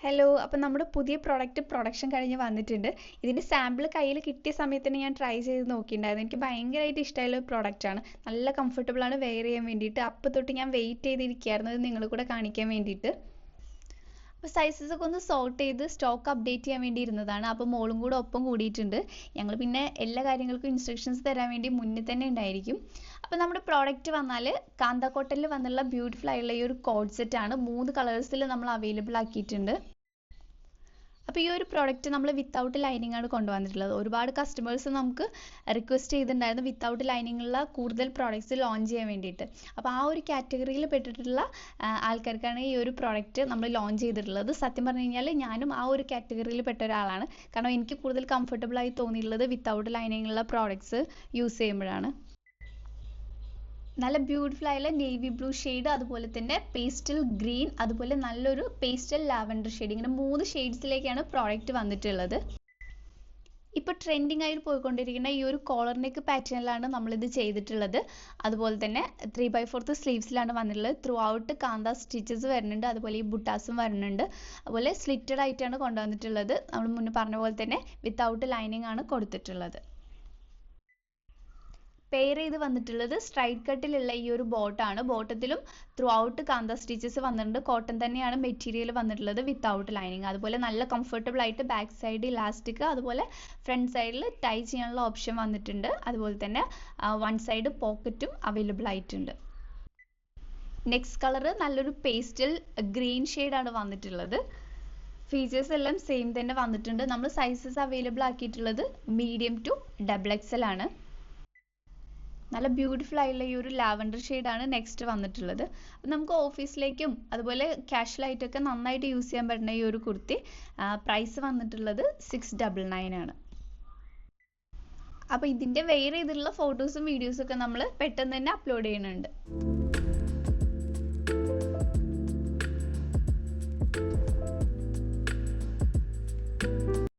Hello, അപ്പോൾ നമ്മുടെ പുതിയ പ്രൊഡക്റ്റ് പ്രൊഡക്ഷൻ കഴിഞ്ഞ് വന്നിട്ടുണ്ട്. ഇതിൻ്റെ സാമ്പിൾ കയ്യിൽ കിട്ടിയ സമയത്ത് തന്നെ ഞാൻ ട്രൈ ചെയ്ത് നോക്കിയിട്ടുണ്ടായിരുന്നു. എനിക്ക് ഭയങ്കരമായിട്ട് ഇഷ്ടമായുള്ള ഒരു പ്രൊഡക്റ്റാണ്. നല്ല കംഫർട്ടബിൾ ആണ് വെയർ ചെയ്യാൻ വേണ്ടിയിട്ട്. അപ്പോൾ തൊട്ട് ഞാൻ വെയിറ്റ് ചെയ്തിരിക്കുകയായിരുന്നു ഇത് നിങ്ങളെ കൂടെ കാണിക്കാൻ വേണ്ടിയിട്ട്. അപ്പോൾ സൈസസ് ഒക്കെ ഒന്ന് സോർട്ട് ചെയ്ത് സ്റ്റോക്ക് അപ്ഡേറ്റ് ചെയ്യാൻ വേണ്ടി ഇരുന്നതാണ്. അപ്പോൾ മോളും കൂടെ ഒപ്പം കൂടിയിട്ടുണ്ട്. ഞങ്ങൾ പിന്നെ എല്ലാ കാര്യങ്ങൾക്കും ഇൻസ്ട്രക്ഷൻസ് തരാൻ വേണ്ടി മുന്നിൽ തന്നെ ഉണ്ടായിരിക്കും. അപ്പോൾ നമ്മുടെ പ്രോഡക്റ്റ് വന്നാൽ കാന്ത കോട്ടണിൽ വന്നുള്ള ബ്യൂട്ടിഫുൾ ആയിട്ടുള്ള ഈ ഒരു കോഡ് സെറ്റ് ആണ്. 3 കളേഴ്സിൽ നമ്മൾ അവൈലബിൾ ആക്കിയിട്ടുണ്ട്. അപ്പോൾ ഈ ഒരു പ്രോഡക്റ്റ് നമ്മൾ വിത്തൗട്ട് ലൈനിങ് ആണ് കൊണ്ടുവന്നിട്ടുള്ളത്. ഒരുപാട് കസ്റ്റമേഴ്സ് നമുക്ക് റിക്വസ്റ്റ് ചെയ്തിട്ടുണ്ടായിരുന്നു വിത്തൗട്ട് ലൈനിങ്ങുള്ള കൂടുതൽ പ്രോഡക്റ്റ്സ് ലോഞ്ച് ചെയ്യാൻ വേണ്ടിയിട്ട്. അപ്പോൾ ആ ഒരു കാറ്റഗറിയിൽ പെട്ടിട്ടുള്ള ആൾക്കാർക്കാണ് ഈ ഒരു പ്രോഡക്റ്റ് നമ്മൾ ലോഞ്ച് ചെയ്തിട്ടുള്ളത്. സത്യം പറഞ്ഞു കഴിഞ്ഞാൽ ഞാനും ആ ഒരു കാറ്റഗറിയിൽ പെട്ട ഒരാളാണ്. കാരണം എനിക്ക് കൂടുതൽ കംഫർട്ടബിൾ ആയി തോന്നിയിട്ടുള്ളത് വിത്തൗട്ട് ലൈനിങ്ങുള്ള പ്രോഡക്റ്റ്സ് യൂസ് ചെയ്യുമ്പോഴാണ്. നല്ല ബ്യൂട്ടിഫുൾ ആയുള്ള നേവി ബ്ലൂ ഷെയ്ഡ്, അതുപോലെ തന്നെ പേസ്റ്റൽ ഗ്രീൻ, അതുപോലെ നല്ലൊരു പേസ്റ്റൽ ലാവൻഡർ ഷെയ്ഡ്, ഇങ്ങനെ 3 ഷെയ്ഡ്സിലേക്കാണ് പ്രോഡക്റ്റ് വന്നിട്ടുള്ളത്. ഇപ്പോൾ ട്രെൻഡിങ് ആയിട്ട് പോയിക്കൊണ്ടിരിക്കുന്ന ഈ ഒരു കോളർ നെക്ക് പാറ്റേണിലാണ് നമ്മളിത് ചെയ്തിട്ടുള്ളത്. അതുപോലെ തന്നെ 3/4 സ്ലീവ്സിലാണ് വന്നിട്ടുള്ളത്. ത്രൂ ഔട്ട് കാന്ത സ്റ്റിച്ചസ് വരുന്നുണ്ട്, അതുപോലെ ഈ ബുട്ടാസും വരുന്നുണ്ട്. അതുപോലെ സ്ലിറ്റഡ് ആയിട്ടാണ് കൊണ്ടുവന്നിട്ടുള്ളത്. നമ്മൾ മുന്നേ പറഞ്ഞ പോലെ തന്നെ വിത്തൗട്ട് ലൈനിങ് ആണ് കൊടുത്തിട്ടുള്ളത്. പെയർ ചെയ്ത് വന്നിട്ടുള്ളത് സ്ട്രൈറ്റ് കട്ടിലുള്ള ഈ ഒരു ബോട്ടാണ്. ബോട്ടത്തിലും ത്രൂ ഔട്ട് കാന്ത സ്റ്റിച്ചസ് വന്നിട്ടുണ്ട്. കോട്ടൺ തന്നെയാണ് മെറ്റീരിയൽ വന്നിട്ടുള്ളത് വിത്തൗട്ട് ലൈനിങ്. അതുപോലെ നല്ല കംഫർട്ടബിൾ ആയിട്ട് ബാക്ക് സൈഡ് ഇലാസ്റ്റിക്, അതുപോലെ ഫ്രണ്ട് സൈഡിൽ ടൈ ചെയ്യാനുള്ള ഓപ്ഷൻ വന്നിട്ടുണ്ട്. അതുപോലെ തന്നെ 1 സൈഡ് പോക്കറ്റും അവൈലബിൾ ആയിട്ടുണ്ട്. നെക്സ്റ്റ് കളർ നല്ലൊരു പേസ്റ്റൽ ഗ്രീൻ ആണ് വന്നിട്ടുള്ളത്. ഫീച്ചേഴ്സ് എല്ലാം സെയിം തന്നെ വന്നിട്ടുണ്ട്. നമ്മൾ സൈസസ് അവൈലബിൾ ആക്കിയിട്ടുള്ളത് മീഡിയം ടു XXL ആണ്. നല്ല ബ്യൂട്ടിഫുൾ ആയിട്ടുള്ള ഈ ഒരു ലാവൻഡർ ഷെയ്ഡാണ് നെക്സ്റ്റ് വന്നിട്ടുള്ളത്. അപ്പം നമുക്ക് ഓഫീസിലേക്കും അതുപോലെ കാഷ്വൽ ആയിട്ടൊക്കെ നന്നായിട്ട് യൂസ് ചെയ്യാൻ പറ്റുന്ന ഈ ഒരു കുർത്തി പ്രൈസ് വന്നിട്ടുള്ളത് 699 ആണ്. അപ്പോൾ ഇതിൻ്റെ വെയർ ചെയ്തിട്ടുള്ള ഫോട്ടോസും വീഡിയോസും ഒക്കെ നമ്മൾ പെട്ടെന്ന് തന്നെ അപ്ലോഡ് ചെയ്യുന്നുണ്ട്.